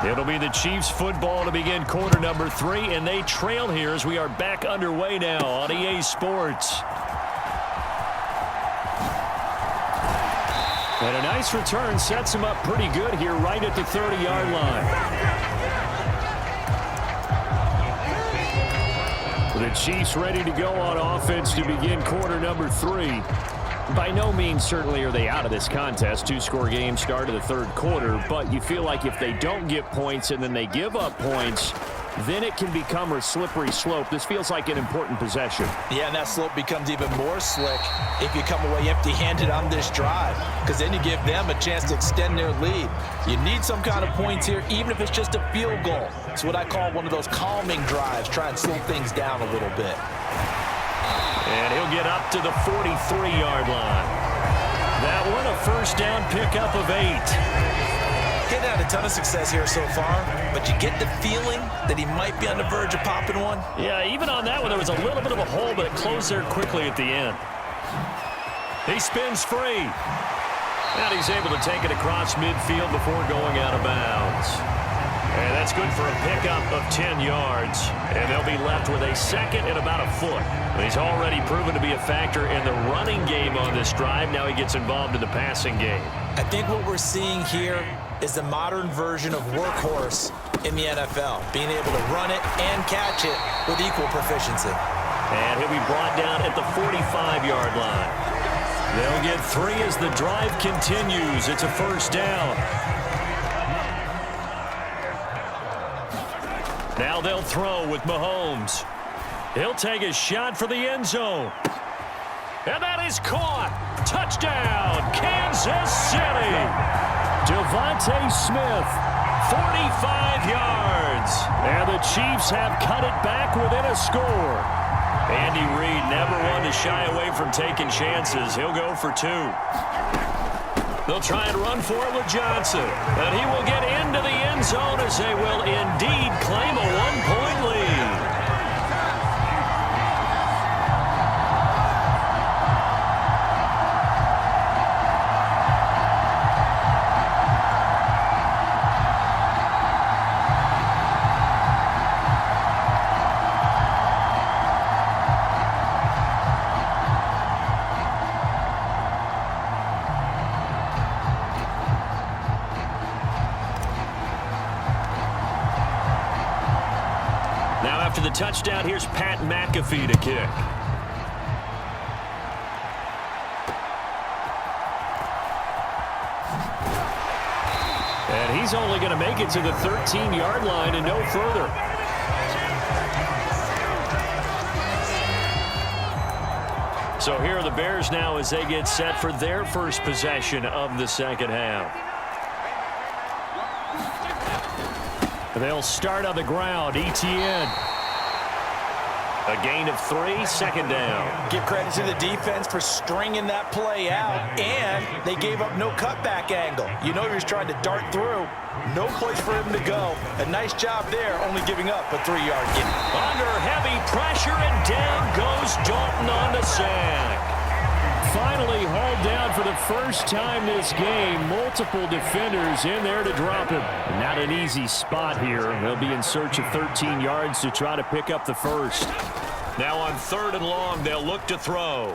It'll be the Chiefs football to begin quarter number 3, and they trail here as we are back underway now on EA Sports. And a nice return sets him up pretty good here right at the 30-yard line. The Chiefs ready to go on offense to begin quarter number 3. By no means certainly are they out of this contest. Two-score game start of the third quarter, but you feel like if they don't get points and then they give up points, then it can become a slippery slope. This feels like an important possession. Yeah, and that slope becomes even more slick if you come away empty-handed on this drive, because then you give them a chance to extend their lead. You need some kind of points here, even if it's just a field goal. It's what I call one of those calming drives, try and slow things down a little bit. And he'll get up to the 43-yard line. That one a first down pickup of 8. Getting had a ton of success here so far, but you get the feeling that he might be on the verge of popping one. Yeah, even on that one, there was a little bit of a hole, but it closed there quickly at the end. He spins free. And he's able to take it across midfield before going out of bounds. And that's good for a pickup of 10 yards. And they'll be left with a second and about a foot. He's already proven to be a factor in the running game on this drive. Now he gets involved in the passing game. I think what we're seeing here is the modern version of workhorse in the NFL, being able to run it and catch it with equal proficiency. And he'll be brought down at the 45-yard line. They'll get 3 as the drive continues. It's a first down. Now they'll throw with Mahomes. He'll take a shot for the end zone. And that is caught. Touchdown, Kansas City. Devontae Smith, 45 yards. And the Chiefs have cut it back within a score. Andy Reid never one to shy away from taking chances. He'll go for 2. They'll try and run for it with Johnson. And he will get into the end zone as they will indeed claim a 1-point lead. The touchdown, here's Pat McAfee to kick. And he's only going to make it to the 13-yard line and no further. So here are the Bears now as they get set for their first possession of the second half. They'll start on the ground. Etienne. A gain of 3, second down. Give credit to the defense for stringing that play out, and they gave up no cutback angle. You know he was trying to dart through. No place for him to go. A nice job there, only giving up a 3-yard gain. Under heavy pressure, and down goes Dalton on the sack. Finally hauled down for the first time this game. Multiple defenders in there to drop him. Not an easy spot here. They'll be in search of 13 yards to try to pick up the first. Now on 3rd and long, they'll look to throw.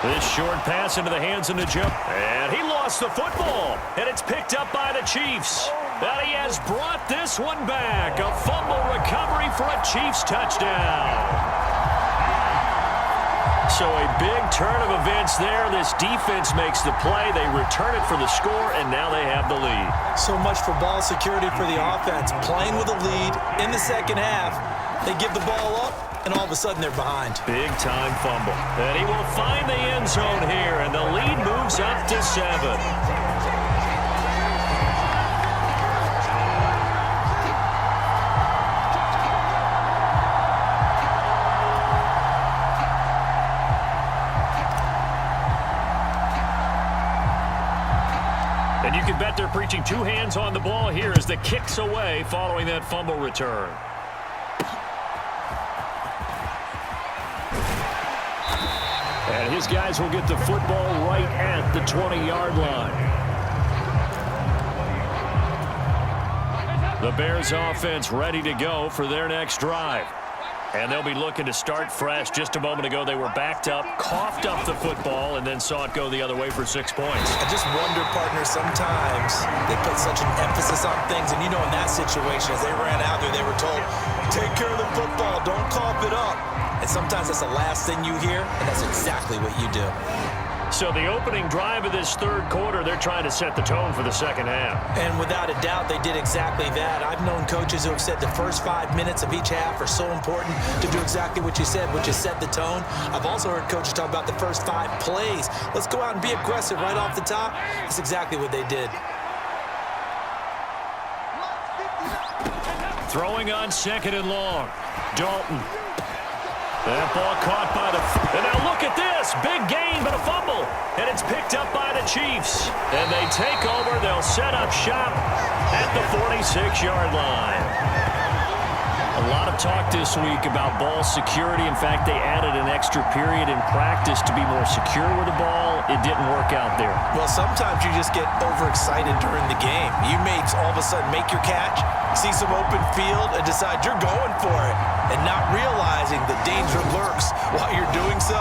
This short pass into the hands of Najib. And he lost the football. And it's picked up by the Chiefs. And he has brought this one back. A fumble recovery for a Chiefs touchdown. So a big turn of events there. This defense makes the play. They return it for the score, and now they have the lead. So much for ball security for the offense. Playing with a lead in the second half. They give the ball up, and all of a sudden they're behind. Big-time fumble. And he will find the end zone here, and the lead moves up to 7. And you can bet they're preaching 2 hands on the ball here as the kick's away following that fumble return. And his guys will get the football right at the 20-yard line. The Bears offense ready to go for their next drive. And they'll be looking to start fresh. Just a moment ago, they were backed up, coughed up the football, and then saw it go the other way for 6 points. I just wonder, partner, sometimes they put such an emphasis on things. And, you know, in that situation, as they ran out there, they were told, take care of the football, don't cough it up. And sometimes that's the last thing you hear, and that's exactly what you do. So the opening drive of this third quarter, they're trying to set the tone for the second half. And without a doubt, they did exactly that. I've known coaches who have said the first 5 minutes of each half are so important to do exactly what you said, which is set the tone. I've also heard coaches talk about the first 5 plays. Let's go out and be aggressive right off the top. That's exactly what they did. Throwing on second and long. Dalton. That ball caught by the... And now look at this. Big gain, but a fumble. And it's picked up by the Chiefs. And they take over. They'll set up shop at the 46-yard line. A lot of talk this week about ball security. In fact, they added an extra period in practice to be more secure with the ball. It didn't work out there. Well, sometimes you just get overexcited during the game. You may all of a sudden make your catch, see some open field, and decide you're going for it, and not realizing the danger lurks while you're doing so.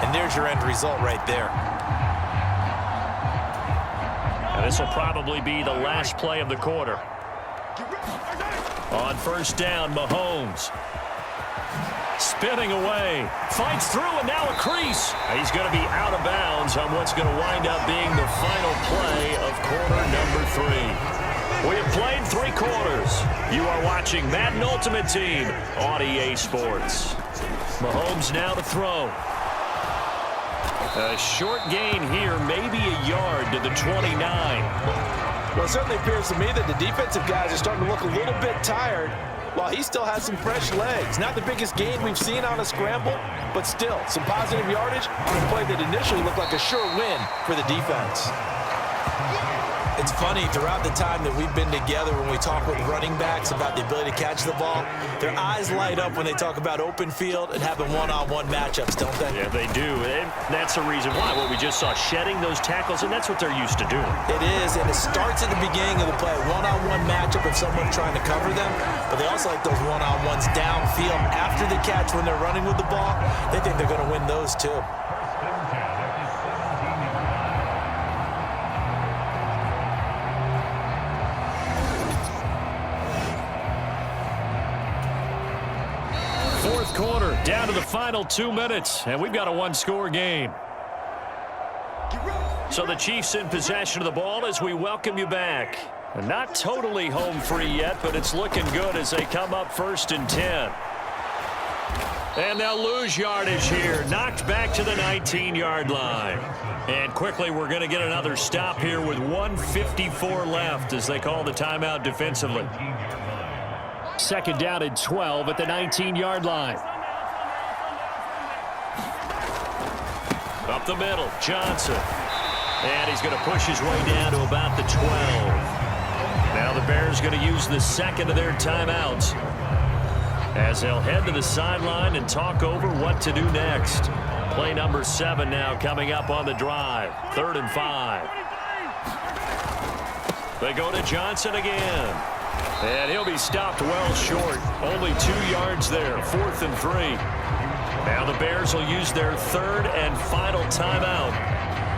And there's your end result right there. And this will probably be the last play of the quarter. On first down, Mahomes. Spinning away. Fights through, and now a crease. He's going to be out of bounds on what's going to wind up being the final play of quarter number 3. We have played 3 quarters. You are watching Madden Ultimate Team on EA Sports. Mahomes now to throw. A short gain here, maybe a yard to the 29. Well, it certainly appears to me that the defensive guys are starting to look a little bit tired while he still has some fresh legs. Not the biggest gain we've seen on a scramble, but still some positive yardage on a play that initially looked like a sure win for the defense. It's funny, throughout the time that we've been together, when we talk with running backs about the ability to catch the ball, their eyes light up when they talk about open field and having one-on-one matchups, don't they? Yeah, they do. And that's the reason why. What we just saw, shedding those tackles, and that's what they're used to doing. It is, and it starts at the beginning of the play. One-on-one matchup of someone trying to cover them, but they also like those one-on-ones downfield after the catch when they're running with the ball. They think they're going to win those too. Fourth quarter, down to the final 2 minutes, and we've got a one-score game. So the Chiefs in possession of the ball as we welcome you back. And not totally home free yet, but it's looking good as they come up 1st and 10. And they'll lose yardage here, knocked back to the 19-yard line. And quickly we're going to get another stop here with 1:54 left as they call the timeout defensively. Second down and 12 at the 19-yard line. Up the middle, Johnson. And he's going to push his way down to about the 12. Now the Bears going to use the second of their timeouts as they'll head to the sideline and talk over what to do next. Play number 7 now coming up on the drive. 3rd and 5. They go to Johnson again. And he'll be stopped well short. Only 2 yards there. 4th and 3. Now the Bears will use their 3rd and final timeout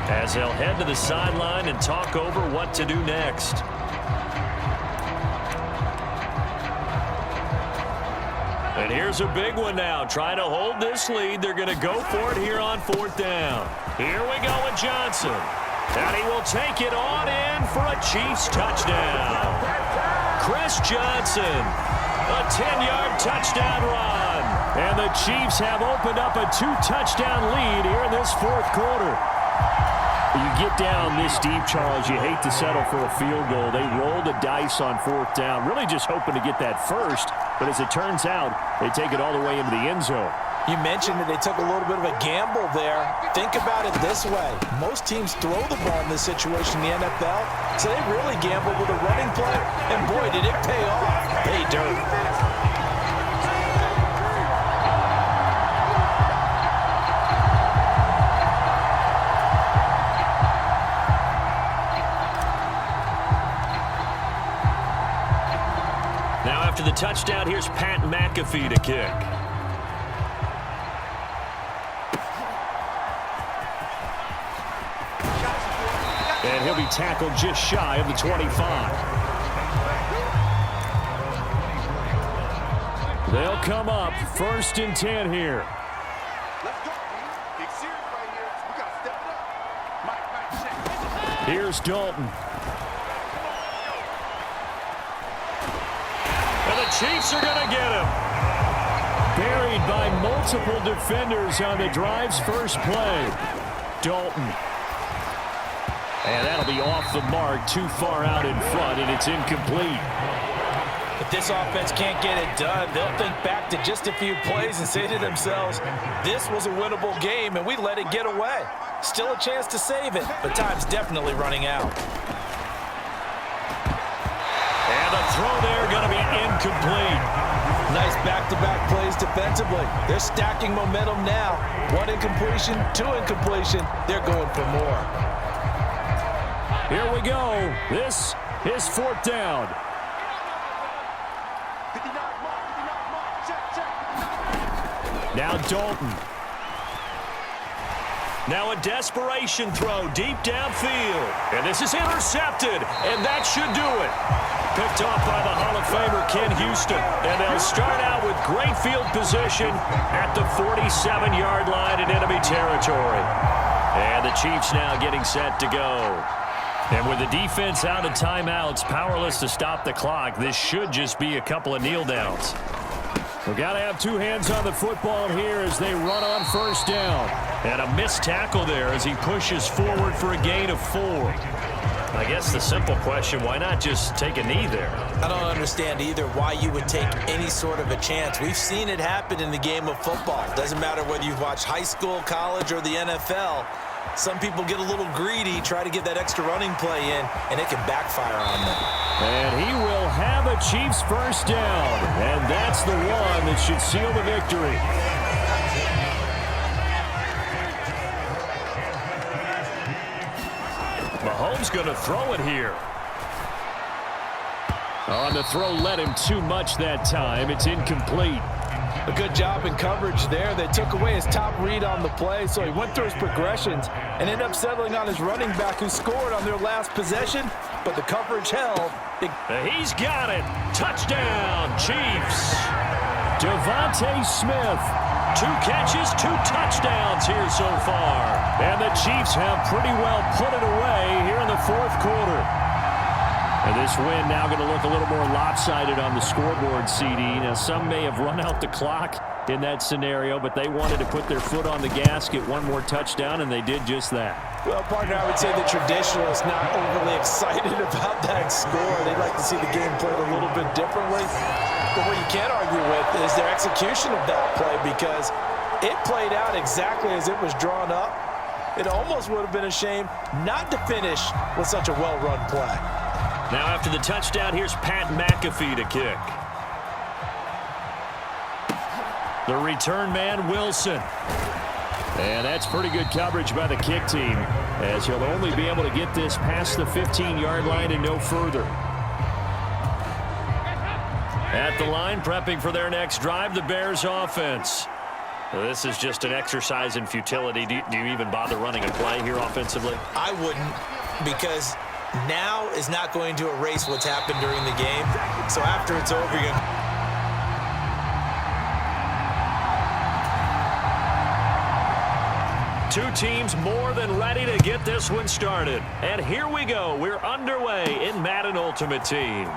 as they'll head to the sideline and talk over what to do next. And here's a big one now. Trying to hold this lead. They're going to go for it here on 4th down. Here we go with Johnson. And he will take it on in for a Chiefs touchdown. Chris Johnson, a 10-yard touchdown run. And the Chiefs have opened up a 2-touchdown lead here in this 4th quarter. You get down this deep, Charles, you hate to settle for a field goal. They roll the dice on 4th down, really just hoping to get that first. But as it turns out, they take it all the way into the end zone. You mentioned that they took a little bit of a gamble there. Think about it this way. Most teams throw the ball in this situation in the NFL, so they really gambled with a running play, and boy, did it pay off. Hey, dirt. touchdown, here's Pat McAfee to kick. And he'll be tackled just shy of the 25. They'll come up 1st and 10 here. Here's Dalton. And the Chiefs are going to get him. Buried by multiple defenders on the drive's first play. Dalton. And that'll be off the mark, too far out in front, and it's incomplete. If this offense can't get it done, they'll think back to just a few plays and say to themselves, this was a winnable game, and we let it get away. Still a chance to save it, but time's definitely running out. And the throw there going to be incomplete. Nice back-to-back plays defensively. They're stacking momentum now. 1 incompletion, 2 incompletion. They're going for more. Here we go. This is 4th down. Now Dalton. Now a desperation throw deep downfield. And this is intercepted. And that should do it. Picked off by the Hall of Famer Ken Houston. And they'll start out with great field position at the 47-yard line in enemy territory. And the Chiefs now getting set to go. And with the defense out of timeouts, powerless to stop the clock, this should just be a couple of kneel downs. We've got to have 2 hands on the football here as they run on 1st down. And a missed tackle there as he pushes forward for a gain of 4. I guess the simple question, why not just take a knee there? I don't understand either why you would take any sort of a chance. We've seen it happen in the game of football. Doesn't matter whether you've watched high school, college, or the NFL. Some people get a little greedy, try to get that extra running play in, and it can backfire on them. And he will have a Chiefs 1st down. And that's the one that should seal the victory. Mahomes going to throw it here. On the throw, led him too much that time. It's incomplete. A good job in coverage there. They took away his top read on the play, so he went through his progressions and ended up settling on his running back who scored on their last possession, but the coverage held. He's got it. Touchdown, Chiefs. Devontae Smith. 2 catches, 2 touchdowns here so far. And the Chiefs have pretty well put it away here in the 4th quarter. And this win now going to look a little more lopsided on the scoreboard, CD. Now, some may have run out the clock in that scenario, but they wanted to put their foot on the gas, get 1 more touchdown, and they did just that. Well, partner, I would say the traditionalists not overly excited about that score. They'd like to see the game played a little bit differently. But what you can't argue with is their execution of that play, because it played out exactly as it was drawn up. It almost would have been a shame not to finish with such a well-run play. Now after the touchdown, here's Pat McAfee to kick. The return man, Wilson. And that's pretty good coverage by the kick team, as he'll only be able to get this past the 15-yard line and no further. At the line, prepping for their next drive, the Bears offense. This is just an exercise in futility. Do you even bother running a play here offensively? I wouldn't, because now is not going to erase what's happened during the game. So after it's over, you're going Two teams more than ready to get this one started. And here we go. We're underway in Madden Ultimate Team.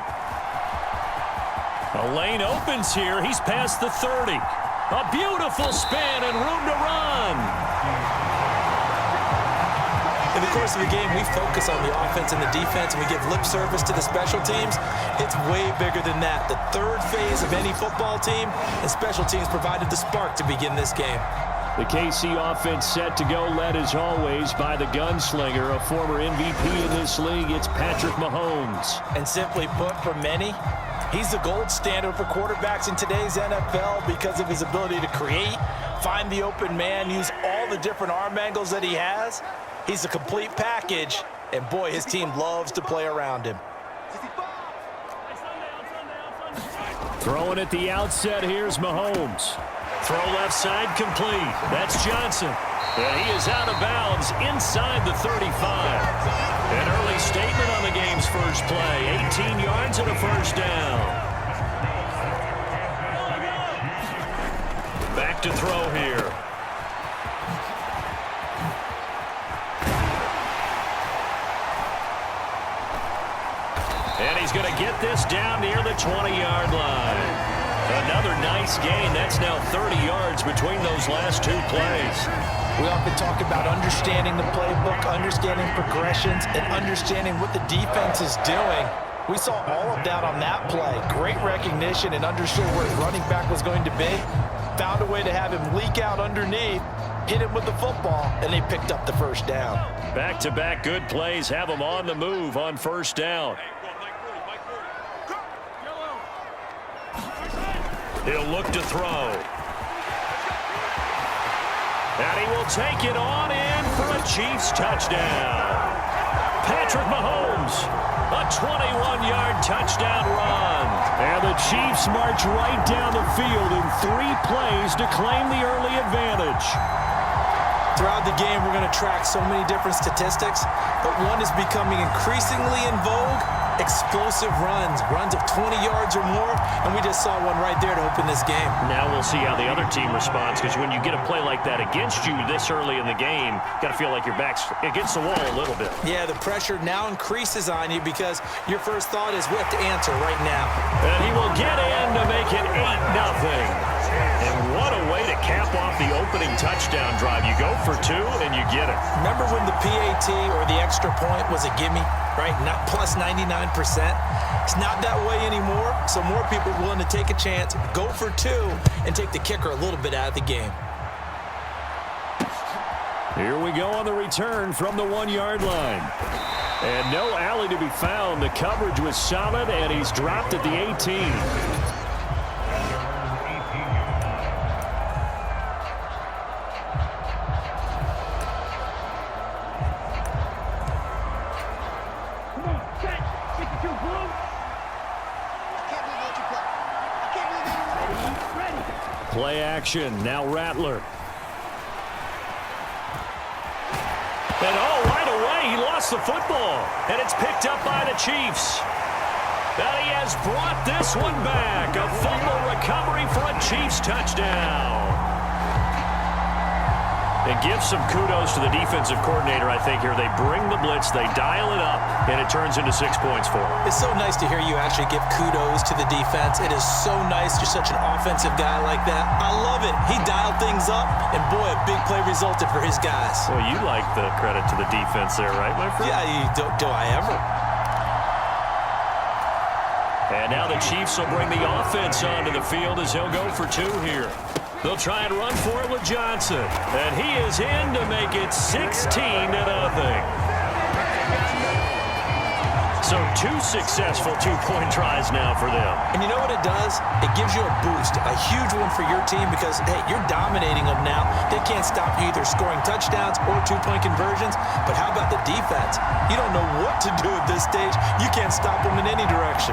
A lane opens here. He's past the 30. A beautiful spin and room to run. In the course of the game, we focus on the offense and the defense, and we give lip service to the special teams. It's way bigger than that. The third phase of any football team, and special teams provided the spark to begin this game. The KC offense set to go, led as always by the gunslinger, a former MVP in this league. It's Patrick Mahomes. And simply put, for many, he's the gold standard for quarterbacks in today's NFL because of his ability to create, find the open man, use all the different arm angles that he has. He's a complete package, and boy, his team loves to play around him. Throwing at the outset, here's Mahomes. Throw left side complete. That's Johnson. And he is out of bounds inside the 35. An early statement on the game's first play. 18 yards and a first down. Back to throw here. And he's going to get this down near the 20-yard line. Another nice gain. That's now 30 yards between those last two plays. We often talk about understanding the playbook, understanding progressions, and understanding what the defense is doing. We saw all of that on that play. Great recognition and understood where his running back was going to be. Found a way to have him leak out underneath, hit him with the football, and they picked up the first down. Back-to-back good plays have him on the move on first down. He'll look to throw. And he will take it on in for a Chiefs touchdown. Patrick Mahomes, a 21-yard touchdown run. And the Chiefs march right down the field in 3 plays to claim the early advantage. Throughout the game, we're going to track so many different statistics, but one is becoming increasingly in vogue: explosive runs of 20 yards or more, and we just saw one right there to open this game. Now we'll see how the other team responds, because when you get a play like that against you this early in the game, got to feel like your back's against the wall a little bit. Yeah, the pressure now increases on you because your first thought is we have to answer right now. And he will get in to make it 8-0. And what a way to cap off the opening touchdown drive. You go for 2 and you get it. Remember when the PAT or the extra point was a gimme, right? Not plus 99%. It's not that way anymore, so more people are willing to take a chance, go for 2, and take the kicker a little bit out of the game. Here we go on the return from the 1-yard line. And no alley to be found. The coverage was solid, and he's dropped at the 18. Play action. Now Rattler. And right away, he lost the football. And it's picked up by the Chiefs. And he has brought this one back. A fumble recovery for a Chiefs touchdown. And give some kudos to the defensive coordinator, I think, here. They bring the blitz, they dial it up, and it turns into 6 points for them. It's so nice to hear you actually give kudos to the defense. It is so nice. You're such an offensive guy like that. I love it. He dialed things up, and boy, a big play resulted for his guys. Well, you like the credit to the defense there, right, my friend? Yeah, do I ever? And now the Chiefs will bring the offense onto the field as he'll go for 2 here. They'll try and run for it with Johnson. And he is in to make it 16-0. So 2 successful 2-point tries now for them. And you know what it does? It gives you a boost, a huge one for your team because, hey, you're dominating them now. They can't stop you either scoring touchdowns or 2-point conversions. But how about the defense? You don't know what to do at this stage. You can't stop them in any direction.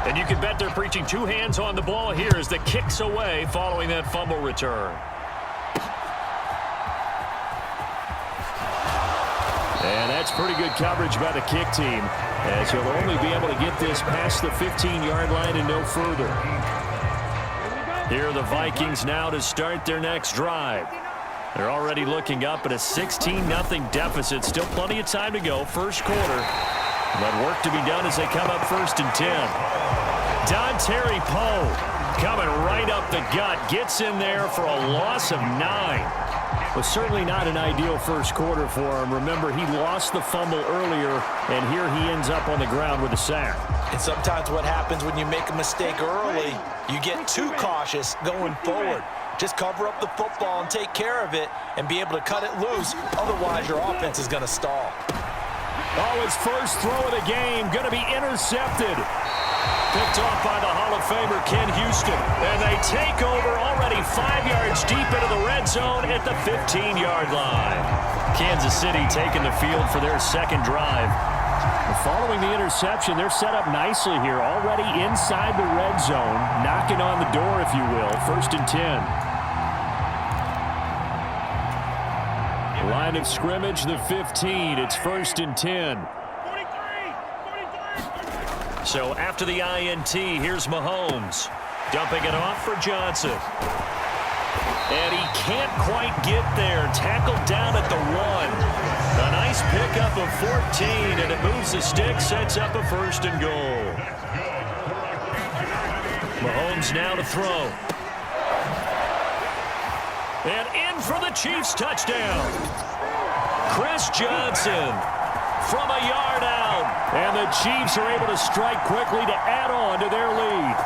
And you can bet they're preaching 2 hands on the ball here as the kick's away following that fumble return. And that's pretty good coverage by the kick team, as he'll only be able to get this past the 15-yard line and no further. Here are the Vikings now to start their next drive. They're already looking up at a 16-0 deficit. Still plenty of time to go, first quarter. But work to be done as they come up 1st and 10. Dontari Poe coming right up the gut. Gets in there for a loss of 9. Was certainly not an ideal first quarter for him. Remember, he lost the fumble earlier, and here he ends up on the ground with a sack. And sometimes what happens when you make a mistake early, you get too cautious going forward. Just cover up the football and take care of it and be able to cut it loose. Otherwise, your offense is going to stall. Oh, his first throw of the game going to be intercepted. picked off by the Hall of Famer Ken Houston. And they take over already 5 yards deep into the red zone at the 15-yard line. Kansas City taking the field for their second drive. Following the interception, they're set up nicely here, already inside the red zone, knocking on the door, if you will. 1st and 10. Line of scrimmage, the 15. It's 1st and 10. So after the INT, here's Mahomes. Dumping it off for Johnson. And he can't quite get there. Tackled down at the 1. A nice pickup of 14, and it moves the stick, sets up a 1st and goal. Mahomes now to throw. And in for the Chiefs touchdown. Chris Johnson from a yard out. And the Chiefs are able to strike quickly to add on to their lead.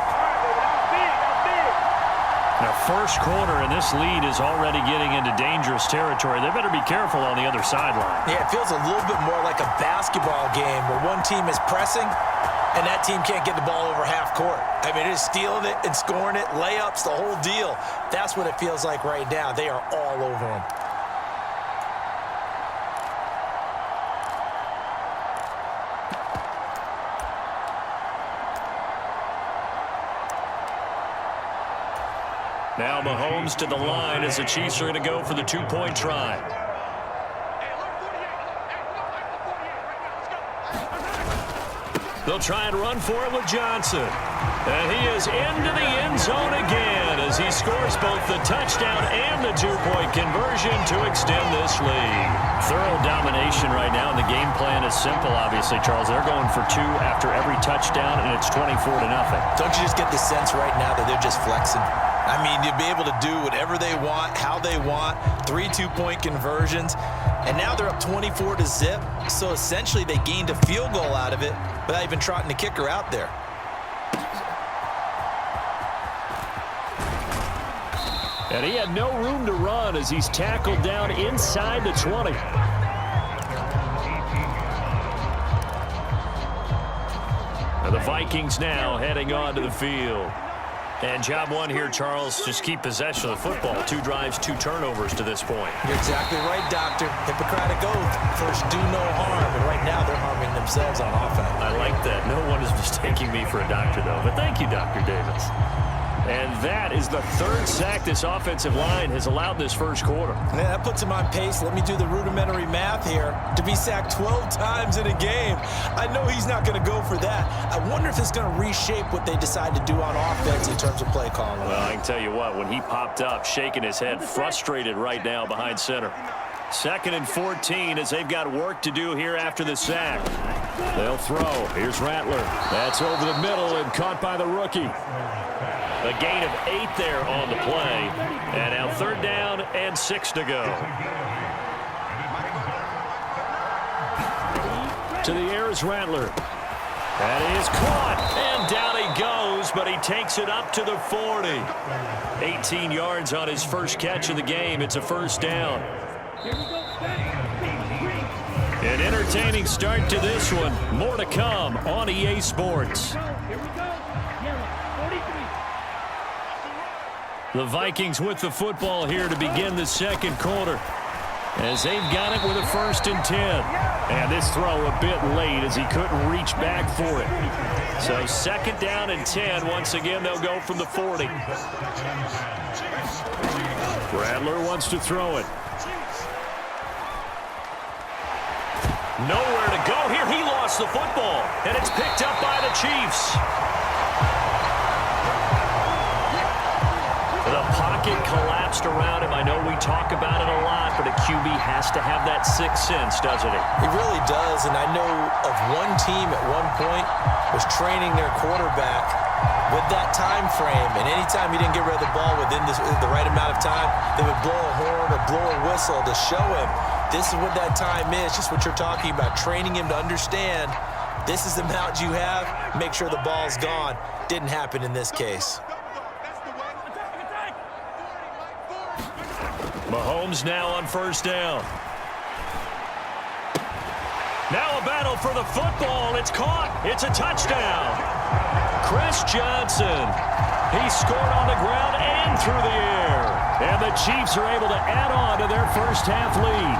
Now, first quarter, and this lead is already getting into dangerous territory. They better be careful on the other sideline. Yeah, it feels a little bit more like a basketball game where one team is pressing and that team can't get the ball over half court. I mean, it is stealing it and scoring it, layups, the whole deal. That's what it feels like right now. They are all over them. Now Mahomes to the line as the Chiefs are going to go for the 2-point try. They'll try and run for it with Johnson. And he is into the end zone again as he scores both the touchdown and the 2-point conversion to extend this lead. Thorough domination right now, and the game plan is simple, obviously, Charles. They're going for 2 after every touchdown, and it's 24-0. Don't you just get the sense right now that they're just flexing? I mean, you'll be able to do whatever they want, how they want, 3 2-point conversions. And now they're up 24-0. So essentially they gained a field goal out of it without even trotting the kicker out there. And he had no room to run as he's tackled down inside the 20. And the Vikings now heading onto the field. And job one here, Charles, just keep possession of the football. 2 drives, 2 turnovers to this point. You're exactly right, Doctor. Hippocratic oath. First, do no harm. And right now, they're harming themselves on offense. I like that. No one is mistaking me for a doctor, though. But thank you, Dr. Davis. And that is the 3rd sack this offensive line has allowed this first quarter. Yeah, that puts him on pace. Let me do the rudimentary math here. To be sacked 12 times in a game, I know he's not going to go for that. I wonder if it's going to reshape what they decide to do on offense in terms of play calling. Well, I can tell you what, when he popped up, shaking his head, frustrated right now behind center. 2nd and 14 as they've got work to do here after the sack. They'll throw. Here's Rattler. That's over the middle and caught by the rookie. A gain of 8 there on the play. And now 3rd down and 6 to go. To the air is Rattler. That is caught. And down he goes, but he takes it up to the 40. 18 yards on his first catch of the game. It's a 1st down. An entertaining start to this one. More to come on EA Sports. The Vikings with the football here to begin the second quarter, as they've got it with a 1st and 10. And this throw a bit late as he couldn't reach back for it. So 2nd down and 10. Once again, they'll go from the 40. Rattler wants to throw it. Nowhere to go here. He lost the football, and it's picked up by the Chiefs. The pocket collapsed around him. I know we talk about it a lot, but a QB has to have that 6th sense, doesn't he? He really does, and I know of one team at one point was training their quarterback with that time frame, and anytime he didn't get rid of the ball within the right amount of time, they would blow a horn or blow a whistle to show him this is what that time is, just what you're talking about, training him to understand this is the amount you have, make sure the ball's gone. Didn't happen in this case. Mahomes now on 1st down. Now a battle for the football. It's caught. It's a touchdown. Chris Johnson. He scored on the ground and through the air. And the Chiefs are able to add on to their first half lead.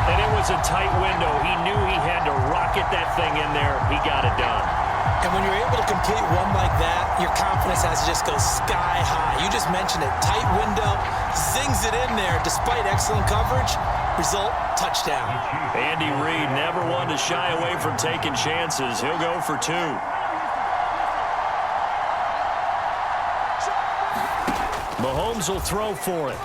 And it was a tight window. He knew he had to rocket that thing in there. He got it done. And when you're able to complete one like that, your confidence has to just go sky high. You just mentioned it. Tight window, zings it in there despite excellent coverage. Result, touchdown. Andy Reid never one to shy away from taking chances. He'll go for 2. Mahomes will throw for it.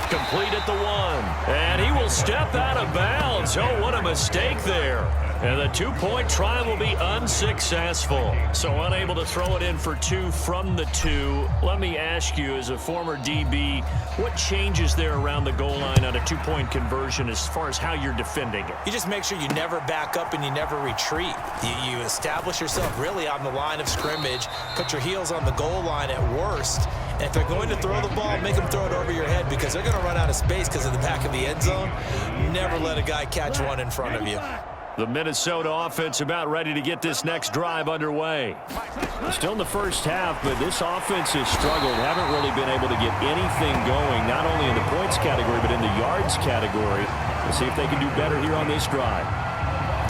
Complete at the 1. And he will step out of bounds. Oh, what a mistake there. And the 2-point try will be unsuccessful. So unable to throw it in for 2 from the 2. Let me ask you, as a former DB, what changes there around the goal line on a 2-point conversion as far as how you're defending it? You just make sure you never back up and you never retreat. You establish yourself really on the line of scrimmage, put your heels on the goal line at worst. And if they're going to throw the ball, make them throw it over your head because they're going to run out of space because of the back of the end zone. Never let a guy catch one in front of you. The Minnesota offense about ready to get this next drive underway. Still in the first half, but this offense has struggled. Haven't really been able to get anything going, not only in the points category, but in the yards category. We'll see if they can do better here on this drive.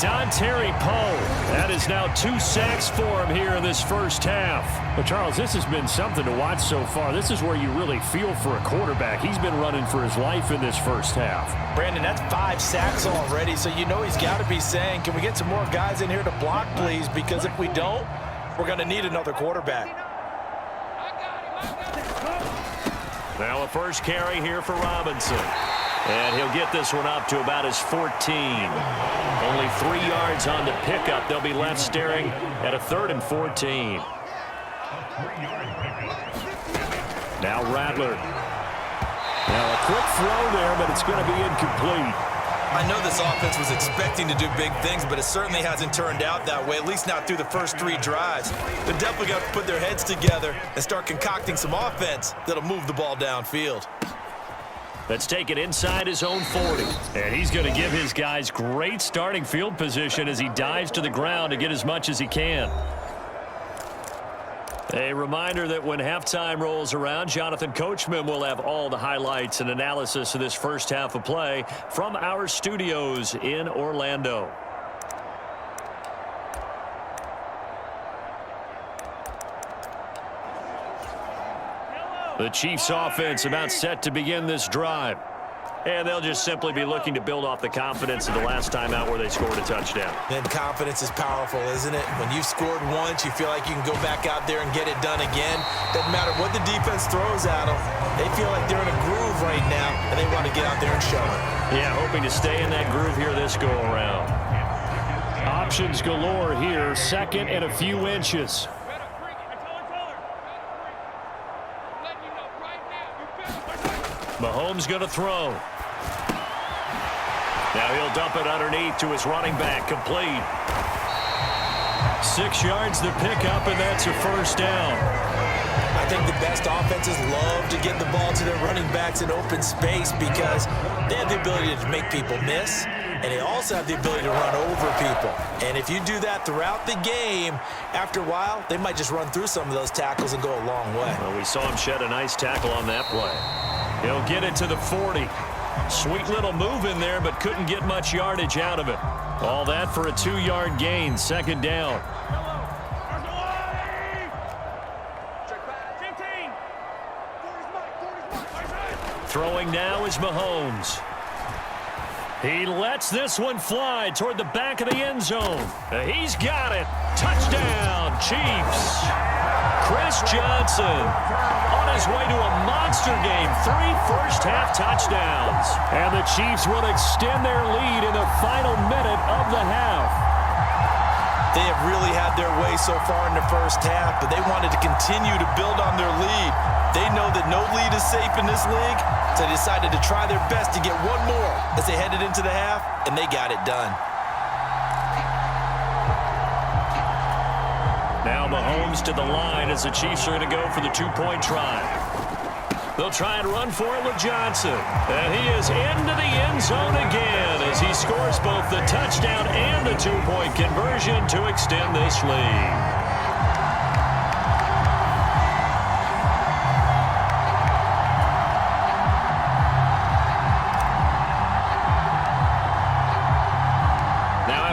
Dontari Poe. That is now 2 sacks for him here in this first half. But, Charles, this has been something to watch so far. This is where you really feel for a quarterback. He's been running for his life in this first half. Brandon, that's 5 sacks already, so you know he's got to be saying, can we get some more guys in here to block, please? Because if we don't, we're going to need another quarterback. Now a first carry here for Robinson. And he'll get this one up to about his 14. Only 3 yards on the pickup. They'll be left staring at a 3rd and 14. Now Rattler. Now a quick throw there, but it's going to be incomplete. I know this offense was expecting to do big things, but it certainly hasn't turned out that way, at least not through the first 3 drives. They're definitely got to put their heads together and start concocting some offense that'll move the ball downfield. Let's take it inside his own 40. And he's going to give his guys great starting field position as he dives to the ground to get as much as he can. A reminder that when halftime rolls around, Jonathan Coachman will have all the highlights and analysis of this first half of play from our studios in Orlando. The Chiefs offense about set to begin this drive. And they'll just simply be looking to build off the confidence of the last time out where they scored a touchdown. Then confidence is powerful, isn't it? When you've scored once, you feel like you can go back out there and get it done again. Doesn't matter what the defense throws at them. They feel like they're in a groove right now, and they want to get out there and show it. Yeah, hoping to stay in that groove here this go-around. Options galore here, 2nd and a few inches. Mahomes going to throw. Now he'll dump it underneath to his running back, complete. 6 yards the pickup, and that's a first down. I think the best offenses love to get the ball to their running backs in open space because they have the ability to make people miss, and they also have the ability to run over people. And if you do that throughout the game, after a while, they might just run through some of those tackles and go a long way. Well, we saw him shed a nice tackle on that play. He'll get it to the 40. Sweet little move in there, but couldn't get much yardage out of it. All that for a 2-yard gain, 2nd down. Throwing now is Mahomes. He lets this one fly toward the back of the end zone. He's got it. Touchdown, Chiefs. Chris Johnson on his way to a monster game. 3 first-half touchdowns. And the Chiefs will extend their lead in the final minute of the half. They have really had their way so far in the first half, but they wanted to continue to build on their lead. They know that no lead is safe in this league, so they decided to try their best to get one more as they headed into the half, and they got it done. Now Mahomes to the line as the Chiefs are going to go for the 2-point try. They'll try and run for it with Johnson. And he is into the end zone again as he scores both the touchdown and the two-point conversion to extend this lead.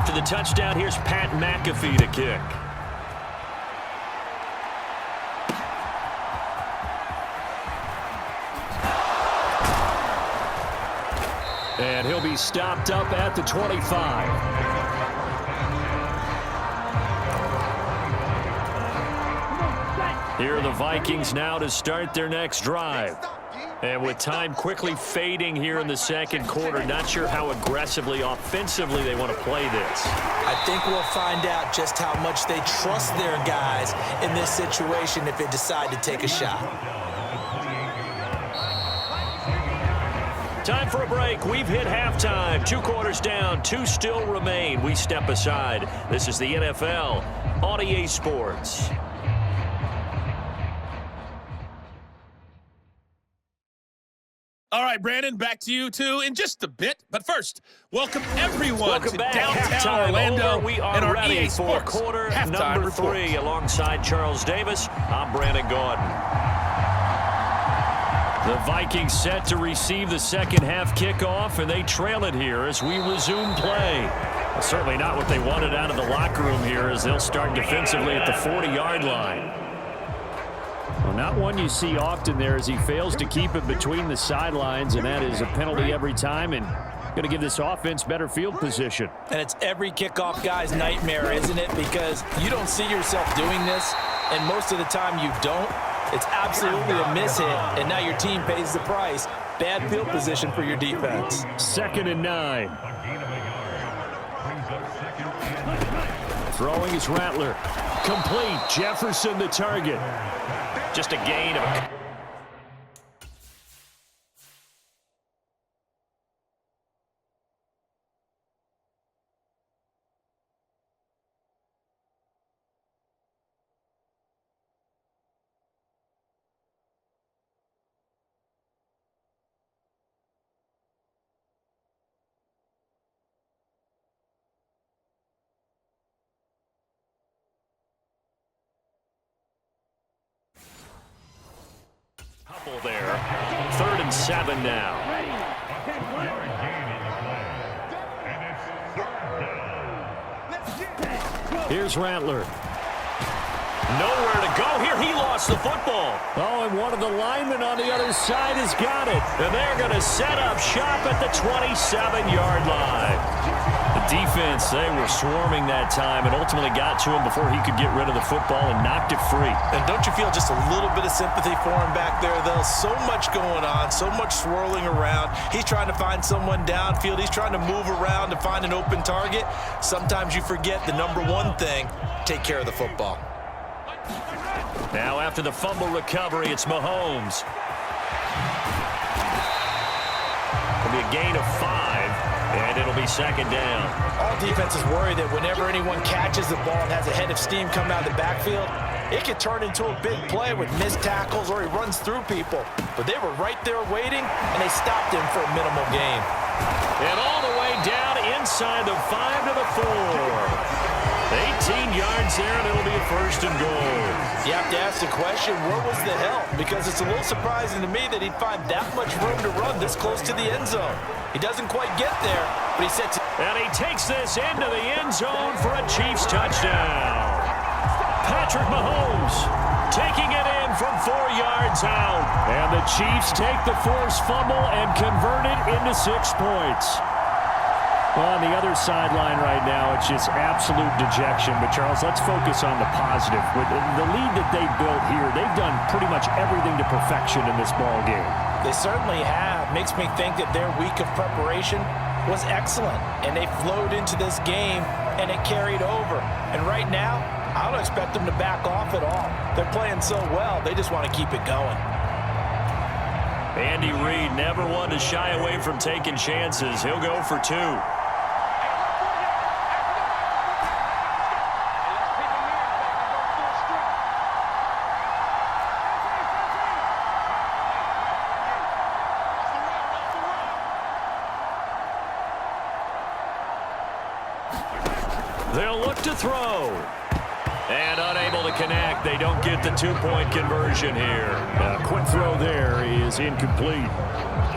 After the touchdown, here's Pat McAfee to kick. And he'll be stopped up at the 25. Here are the Vikings now to start their next drive. And with time quickly fading here in the second quarter, not sure how aggressively, offensively they want to play this. I think we'll find out just how much they trust their guys in this situation if they decide to take a shot. Time for a break. We've hit halftime. 2 quarters down, 2 still remain. We step aside. This is the NFL on EA Sports. All right, Brandon, back to you, too, in just a bit. But first, welcome everyone to back. downtown Orlando. We are and our ready EA for Sports quarter halftime number 3. Alongside Charles Davis, I'm Brandon Gordon. The Vikings set to receive the second half kickoff, and they trail it here as we resume play. Well, certainly not what they wanted out of the locker room here as they'll start defensively at the 40-yard line. Well, not one you see often there as he fails to keep it between the sidelines, and that is a penalty every time and going to give this offense better field position. And it's every kickoff guy's nightmare, isn't it? Because you don't see yourself doing this, and most of the time you don't. It's absolutely a mishit, and now your team pays the price. Bad field position for your defense. 2nd and 9. Throwing is Rattler. Complete. Jefferson the target. Just a gain of a... there. 3rd and 7 now. Here's Rattler. Nowhere to go here. He lost the football. Oh, and one of the linemen on the other side has got it. And they're going to set up shop at the 27-yard line. The defense, they were swarming that time and ultimately got to him before he could get rid of the football and knocked it free. And don't you feel just a little bit of sympathy for him back there, though? So much going on, so much swirling around. He's trying to find someone downfield. He's trying to move around to find an open target. Sometimes you forget the number one thing, take care of the football. Now after the fumble recovery, it's Mahomes. It'll be a gain of 5, and it'll be 2nd down. All defenses worry that whenever anyone catches the ball and has a head of steam come out of the backfield, it could turn into a big play with missed tackles or he runs through people. But they were right there waiting, and they stopped him for a minimal gain. And all the way down inside the 5 to the 4. 18 yards there, and it'll be a 1st and goal. You have to ask the question, where was the help? Because it's a little surprising to me that he'd find that much room to run this close to the end zone. He doesn't quite get there, but he sets it. And he takes this into the end zone for a Chiefs touchdown. Patrick Mahomes taking it in from 4 yards out. And the Chiefs take the forced fumble and convert it into 6 points. Well, on the other sideline right now, it's just absolute dejection. But, Charles, let's focus on the positive. With the lead that they built here, they've done pretty much everything to perfection in this ball game. They certainly have. Makes me think that their week of preparation was excellent. And they flowed into this game, and it carried over. And right now, I don't expect them to back off at all. They're playing so well, they just want to keep it going. Andy Reid never one to shy away from taking chances. He'll go for 2. They'll look to throw. And unable to connect. They don't get the two-point conversion here. A quick throw there is incomplete.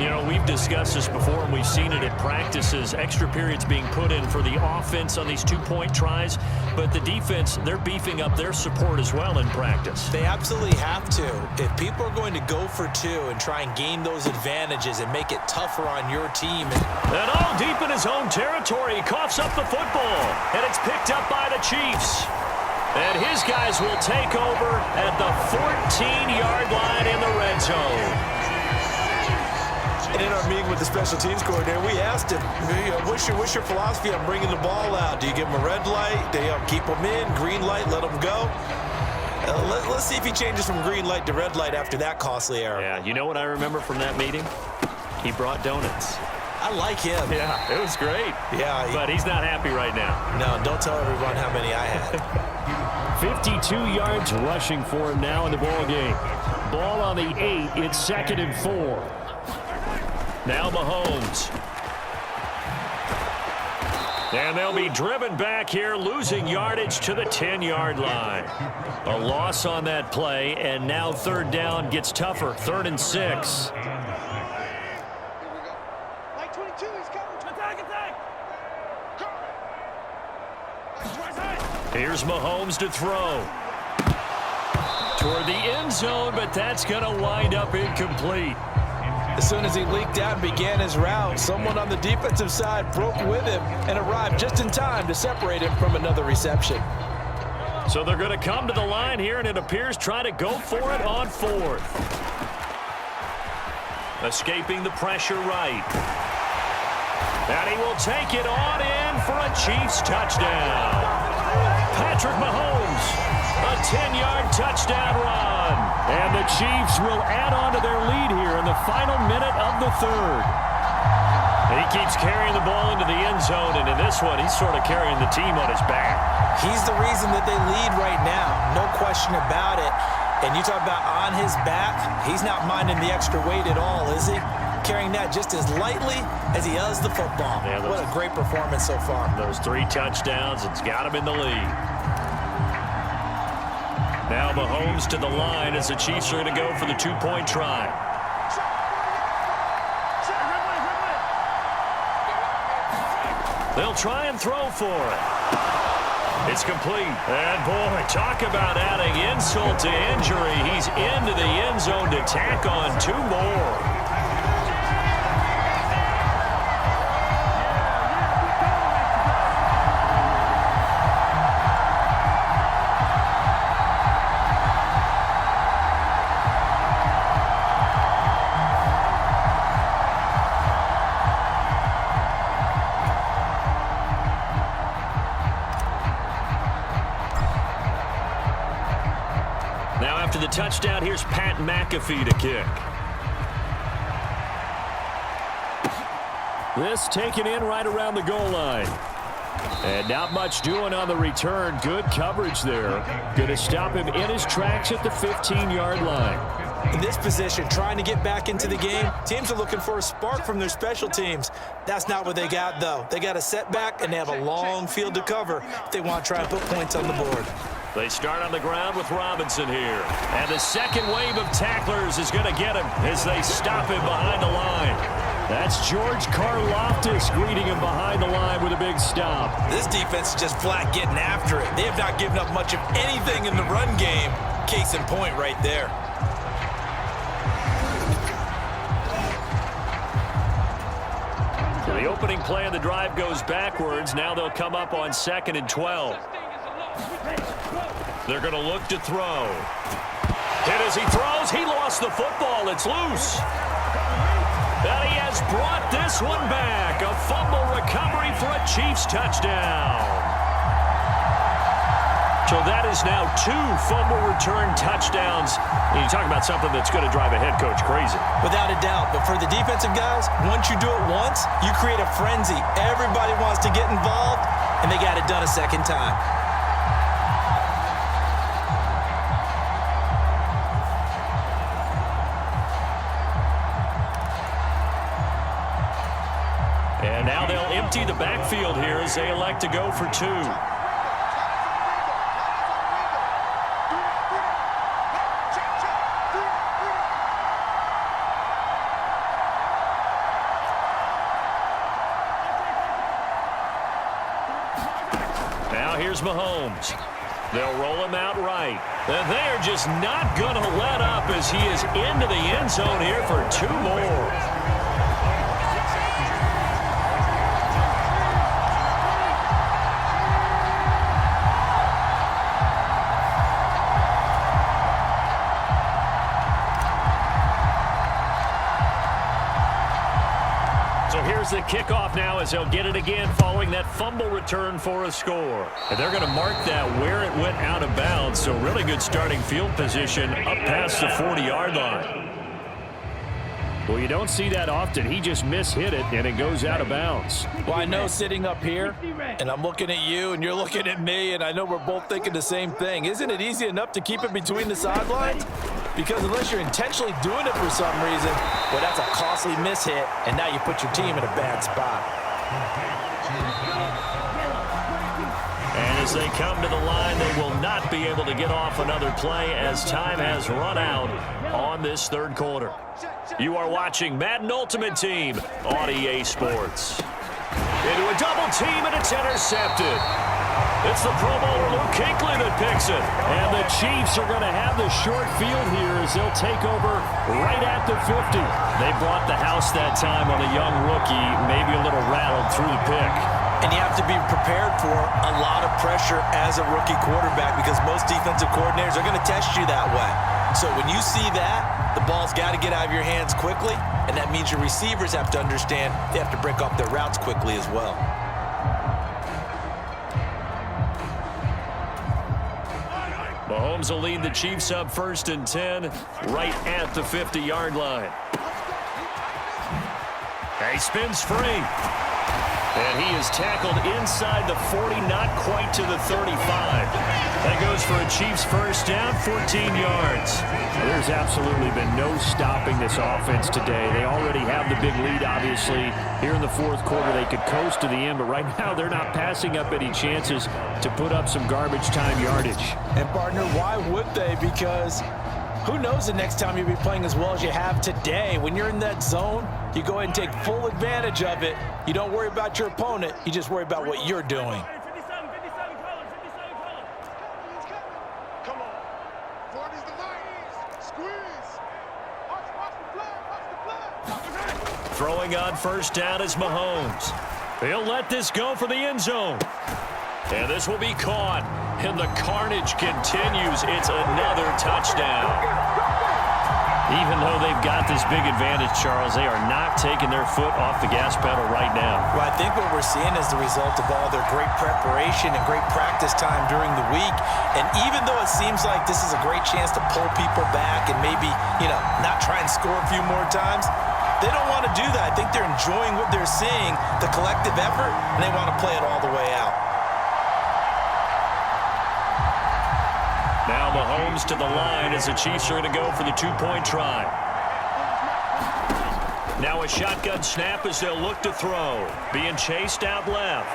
You know, we've discussed this before, and we've seen it at practices. Extra periods being put in for the offense on these two-point tries. But the defense, they're beefing up their support as well in practice. They absolutely have to. If people are going to go for two and try and gain those advantages and make it tougher on your team. And all deep in his own territory, he coughs up the football. And it's picked up by the Chiefs. And his guys will take over at the 14-yard line in the red zone. And in our meeting with the special teams coordinator, we asked him, what's your philosophy on bringing the ball out? Do you give them a red light? Do you keep them in? Green light, let them go? Let's see if he changes from green light to red light after that costly error. Yeah, you know what I remember from that meeting? He brought donuts. I like him. Yeah, it was great. Yeah. But he's not happy right now. No, don't tell everyone how many I had. 52 yards rushing for him now in the ball game. Ball on the 8. It's 2nd and 4. Now Mahomes. And they'll be driven back here, losing yardage to the 10-yard line. A loss on that play, and now 3rd down gets tougher. 3rd and 6. Here's Mahomes to throw. Toward the end zone, but that's going to wind up incomplete. As soon as he leaked out and began his route, someone on the defensive side broke with him and arrived just in time to separate him from another reception. So they're going to come to the line here, and it appears try to go for it on 4th. Escaping the pressure right. And he will take it on in for a Chiefs touchdown. Patrick Mahomes, a 10-yard touchdown run. And the Chiefs will add on to their lead here in the final minute of the 3rd. He keeps carrying the ball into the end zone, and in this one, he's sort of carrying the team on his back. He's the reason that they lead right now, no question about it. And you talk about on his back, he's not minding the extra weight at all, is he? Carrying that just as lightly as he does the football. Yeah, what a great performance so far. Those 3 touchdowns, it's got him in the lead. Now Mahomes to the line as the Chiefs are going to go for the 2-point try. They'll try and throw for it. It's complete. And boy, talk about adding insult to injury. He's into the end zone to tack on 2 more. Now after the touchdown, here's Pat McAfee to kick. This taken in right around the goal line. And not much doing on the return. Good coverage there. Going to stop him in his tracks at the 15-yard line. In this position, trying to get back into the game, teams are looking for a spark from their special teams. That's not what they got, though. They got a setback, and they have a long field to cover if they want to try and put points on the board. They start on the ground with Robinson here. And the second wave of tacklers is going to get him as they stop him behind the line. That's George Karlaftis greeting him behind the line with a big stop. This defense is just flat getting after it. They have not given up much of anything in the run game. Case in point right there. So the opening play of the drive goes backwards. Now they'll come up on 2nd and 12. They're going to look to throw. Hit as he throws. He lost the football. It's loose. And he has brought this one back. A fumble recovery for a Chiefs touchdown. So that is now 2 fumble return touchdowns. And you talk about something that's going to drive a head coach crazy. Without a doubt. But for the defensive guys, once you do it once, you create a frenzy. Everybody wants to get involved, and they got it done a second time. And now they'll empty the backfield here as they elect to go for 2. Now here's Mahomes. They'll roll him out right. And they are just not going to let up as he is into the end zone here for 2 more. So here's the kickoff now as they'll get it again following that fumble return for a score. And they're going to mark that where it went out of bounds. So really good starting field position up past the 40-yard line. Well, you don't see that often. He just mishit it, and it goes out of bounds. Well, I know sitting up here, and I'm looking at you, and you're looking at me, and I know we're both thinking the same thing. Isn't it easy enough to keep it between the sidelines? Because unless you're intentionally doing it for some reason, well, that's a costly mishit, and now you put your team in a bad spot. And as they come to the line, they will not be able to get off another play as time has run out on this third quarter. You are watching Madden Ultimate Team on EA Sports. Into a double team, and it's intercepted. It's the Pro Bowler Luke Kuechly that picks it. And the Chiefs are going to have the short field here as they'll take over right at the 50. They brought the house that time on a young rookie, maybe a little rattled through the pick. And you have to be prepared for a lot of pressure as a rookie quarterback because most defensive coordinators are going to test you that way. So when you see that, the ball's got to get out of your hands quickly, and that means your receivers have to understand they have to break off their routes quickly as well. Mahomes will lead the Chiefs up 1st and 10 right at the 50-yard line. He spins free. And he is tackled inside the 40, not quite to the 35. That goes for a Chiefs first down, 14 yards. Well, there's absolutely been no stopping this offense today. They already have the big lead, obviously. Here in the fourth quarter, they could coast to the end, but right now they're not passing up any chances to put up some garbage time yardage. And, partner, why would they? Because who knows the next time you'll be playing as well as you have today. When you're in that zone, you go ahead and take full advantage of it. You don't worry about your opponent. You just worry about what you're doing. Come on. 40's the line. Squeeze. Watch the play. Throwing on first down is Mahomes. He'll let this go for the end zone. And this will be caught. And the carnage continues. It's another touchdown. Even though they've got this big advantage, Charles, they are not taking their foot off the gas pedal right now. Well, I think what we're seeing is the result of all their great preparation and great practice time during the week. And even though it seems like this is a great chance to pull people back and maybe, not try and score a few more times, they don't want to do that. I think they're enjoying what they're seeing, the collective effort, and they want to play it all the way out. Now Mahomes to the line as the Chiefs are going to go for the 2-point try. Now a shotgun snap as they'll look to throw. Being chased out left.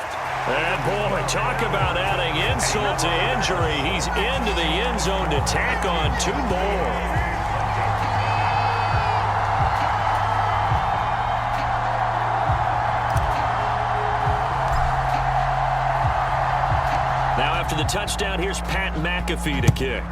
And boy, talk about adding insult to injury. He's into the end zone to tack on 2 more. After the touchdown, here's Pat McAfee to kick.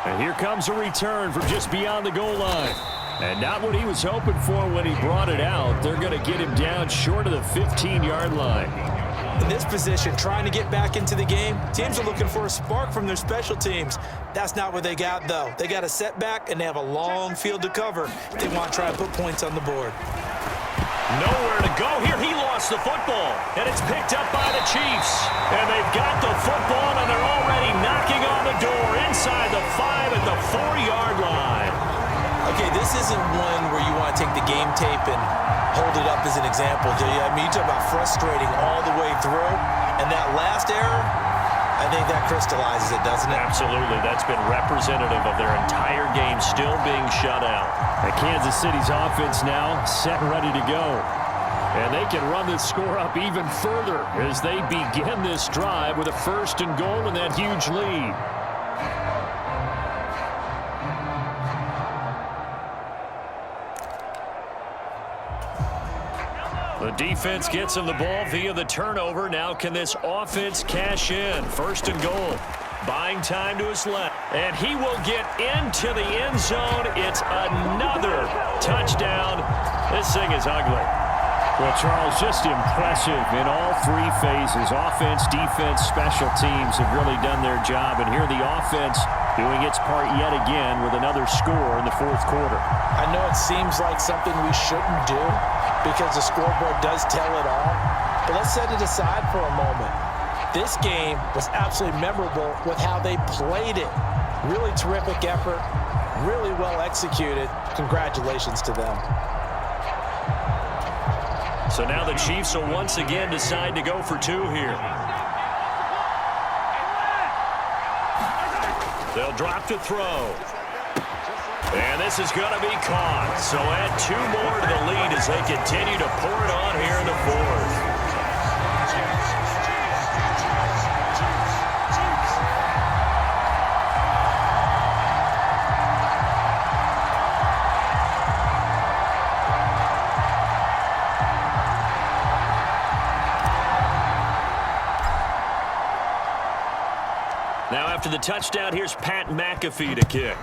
And here comes a return from just beyond the goal line. And not what he was hoping for when he brought it out. They're going to get him down short of the 15-yard line. In this position, trying to get back into the game, teams are looking for a spark from their special teams. That's not what they got, though. They got a setback, and they have a long field to cover if they want to try and put points on the board. Nowhere to go here. He lost the football, and it's picked up by the Chiefs. And they've got the football, and they're already knocking on the door inside the 5 at the 4-yard line. Okay, this isn't one where you want to take the game tape and hold it up as an example, do you? I mean, you talk about frustrating all the way through, and that last error, I think that crystallizes it, doesn't it? Absolutely. That's been representative of their entire game still being shut out. And Kansas City's offense now set and ready to go. And they can run this score up even further as they begin this drive with a 1st and goal and that huge lead. The defense gets him the ball via the turnover. Now can this offense cash in? 1st and goal. Buying time to his left. And he will get into the end zone. It's another touchdown. This thing is ugly. Well, Charles, just impressive in all 3 phases. Offense, defense, special teams have really done their job. And here the offense doing its part yet again with another score in the 4th quarter. I know it seems like something we shouldn't do because the scoreboard does tell it all. But let's set it aside for a moment. This game was absolutely memorable with how they played it. Really terrific effort, really well executed. Congratulations to them. So now the Chiefs will once again decide to go for 2 here. They'll drop to throw. And this is going to be caught. So add 2 more to the lead as they continue to pour it on here in the 4th. Now after the touchdown, here's Pat McAfee to kick.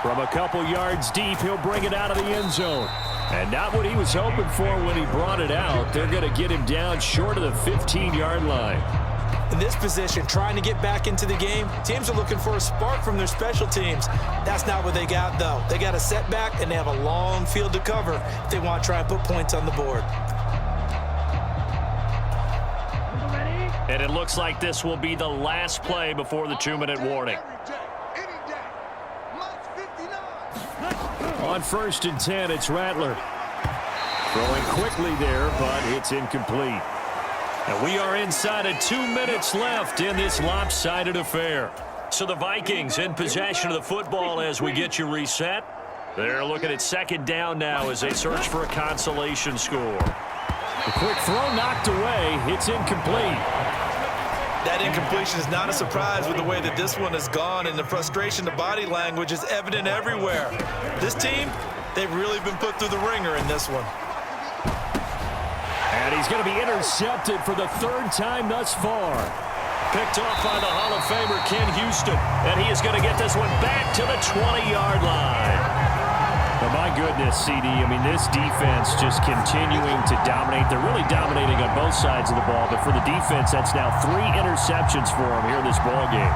From a couple yards deep, he'll bring it out of the end zone. And not what he was hoping for when he brought it out. They're going to get him down short of the 15-yard line. In this position, trying to get back into the game, teams are looking for a spark from their special teams. That's not what they got, though. They got a setback, and they have a long field to cover if they want to try and put points on the board. And it looks like this will be the last play before the 2-minute warning. On 1st and 10, it's Rattler. Throwing quickly there, but it's incomplete. And we are inside of 2 minutes left in this lopsided affair. So the Vikings in possession of the football as we get you reset. They're looking at 2nd down now as they search for a consolation score. The quick throw knocked away. It's incomplete. That incompletion is not a surprise with the way that this one has gone, and the frustration, the body language is evident everywhere. This team, they've really been put through the ringer in this one. And he's going to be intercepted for the 3rd time thus far. Picked off by the Hall of Famer Ken Houston, and he is going to get this one back to the 20-yard line. Oh, my goodness, CD. I mean, this defense just continuing to dominate. They're really dominating on both sides of the ball, but for the defense, that's now 3 interceptions for them here in this ball game.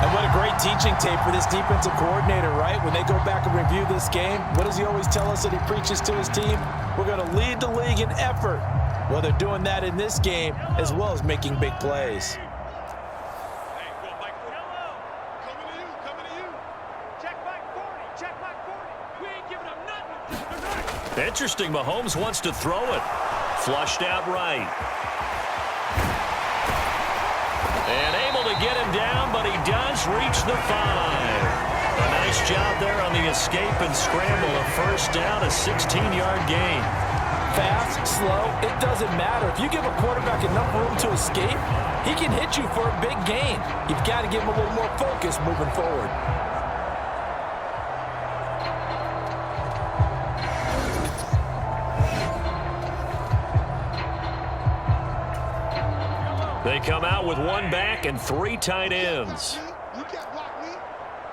And what a great teaching tape for this defensive coordinator, right? When they go back and review this game, what does he always tell us that he preaches to his team? We're going to lead the league in effort. Well, they're doing that in this game as well as making big plays. Interesting, Mahomes wants to throw it. Flushed out right. And able to get him down, but he does reach the 5. A nice job there on the escape and scramble. A 1st down, a 16-yard gain. Fast, slow, it doesn't matter. If you give a quarterback enough room to escape, he can hit you for a big gain. You've got to give him a little more focus moving forward. They come out with 1 back and 3 tight ends. You can't block me.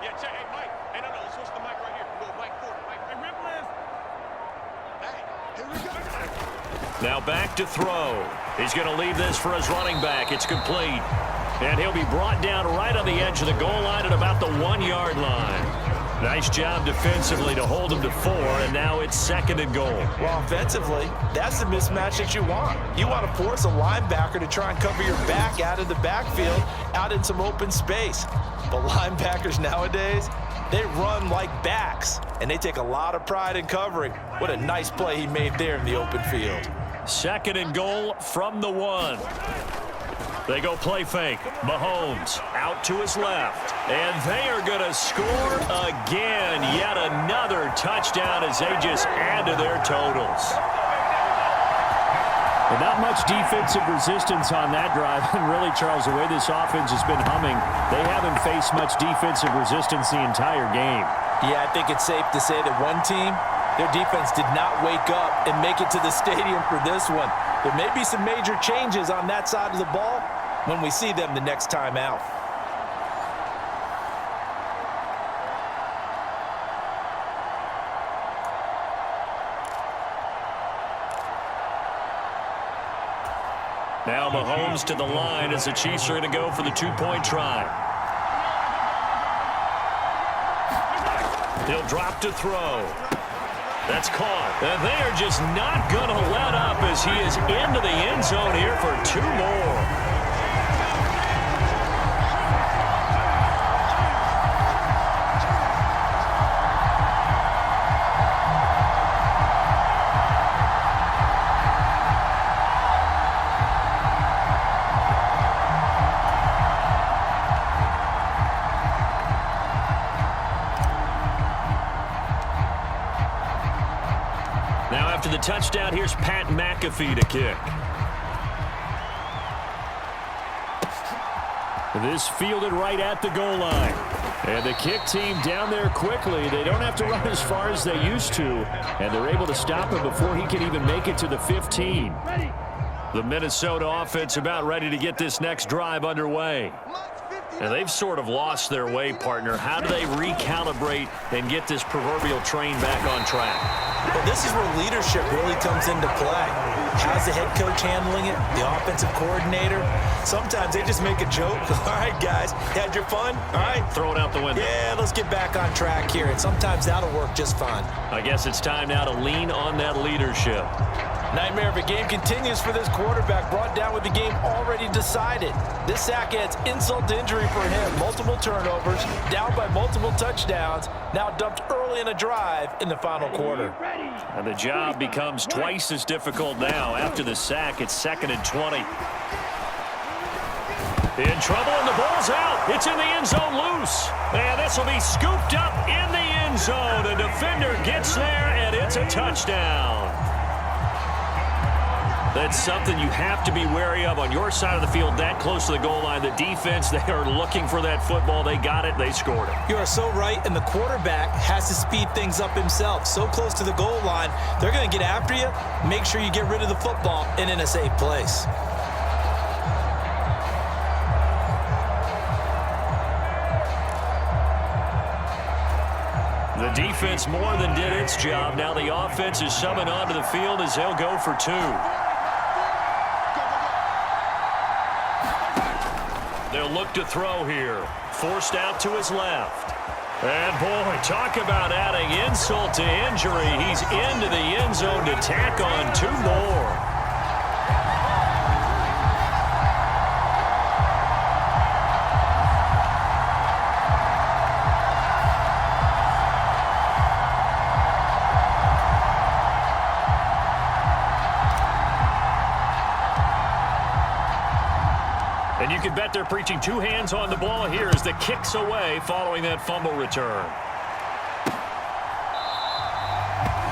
Yeah, check. Hey, Mike. Hey, no, switch the mic right here. Go Mike forward. Mike, hey, Rip live. Hey, here we go. Now back to throw. He's going to leave this for his running back. It's complete. And he'll be brought down right on the edge of the goal line at about the 1-yard line. Nice job defensively to hold him to 4, and now it's 2nd and goal. Well, offensively, that's the mismatch that you want. You want to force a linebacker to try and cover your back out of the backfield, out in some open space. But linebackers nowadays, they run like backs, and they take a lot of pride in covering. What a nice play he made there in the open field. 2nd and goal from the 1. They go play fake. Mahomes out to his left. And they are going to score again. Yet another touchdown as they just add to their totals. And not much defensive resistance on that drive. And really, Charles, the way this offense has been humming, they haven't faced much defensive resistance the entire game. Yeah, I think it's safe to say that one team, their defense did not wake up and make it to the stadium for this one. There may be some major changes on that side of the ball when we see them the next time out. Now Mahomes to the line as the Chiefs are going to go for the 2-point try. He'll drop to throw. That's caught. And they are just not going to let up as he is into the end zone here for 2 more. After the touchdown, here's Pat McAfee to kick. This fielded right at the goal line. And the kick team down there quickly. They don't have to run as far as they used to. And they're able to stop him before he can even make it to the 15. The Minnesota offense about ready to get this next drive underway. And they've sort of lost their way, partner. How do they recalibrate and get this proverbial train back on track? Well, this is where leadership really comes into play. How's the head coach handling it? The offensive coordinator? Sometimes they just make a joke. All right, guys, had your fun? All right. Throw it out the window. Yeah, let's get back on track here. And sometimes that'll work just fine. I guess it's time now to lean on that leadership. Nightmare of a game continues for this quarterback, brought down with the game already decided. This sack adds insult to injury for him. Multiple turnovers, down by multiple touchdowns, now dumped early in a drive in the final quarter. And the job becomes twice as difficult now. After the sack, it's 2nd and 20. In trouble, and the ball's out. It's in the end zone loose. And this will be scooped up in the end zone. A defender gets there, and it's a touchdown. That's something you have to be wary of on your side of the field, that close to the goal line. The defense, they are looking for that football. They got it. They scored it. You are so right, and the quarterback has to speed things up himself. So close to the goal line, they're going to get after you. Make sure you get rid of the football and in a safe place. The defense more than did its job. Now the offense is summoned onto the field as they'll go for 2. They'll look to throw here. Forced out to his left. And boy, talk about adding insult to injury. He's into the end zone to tack on 2 more. And you can bet they're preaching 2 hands on the ball here as the kick's away following that fumble return.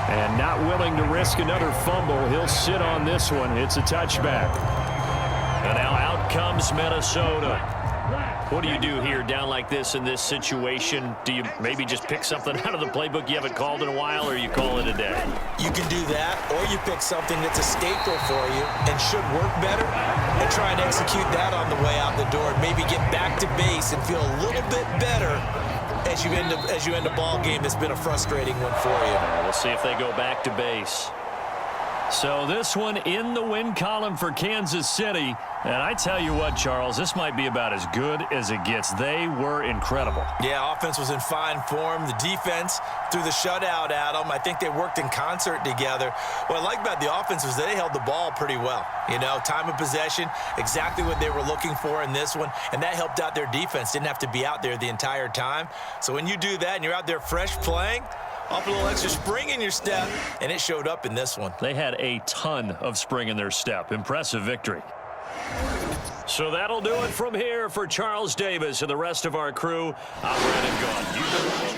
And not willing to risk another fumble. He'll sit on this one. It's a touchback. And now out comes Minnesota. What do you do here down like this in this situation? Do you maybe just pick something out of the playbook you haven't called in a while, or you call it a day? You can do that, or you pick something that's a staple for you and should work better and try and execute that on the way out the door. Maybe get back to base and feel a little bit better as you end a ball game that's been a frustrating one for you. We'll see if they go back to base. So this one in the win column for Kansas City. And I tell you what, Charles, this might be about as good as it gets. They were incredible. Yeah, offense was in fine form. The defense threw the shutout at them. I think they worked in concert together. What I like about the offense was they held the ball pretty well. You know, time of possession, exactly what they were looking for in this one. And that helped out their defense. Didn't have to be out there the entire time. So when you do that and you're out there fresh playing, Off a little extra spring in your step, and it showed up in this one. They had a ton of spring in their step. Impressive victory. So that'll do it from here for Charles Davis and the rest of our crew. I'm Brandon Gaudin.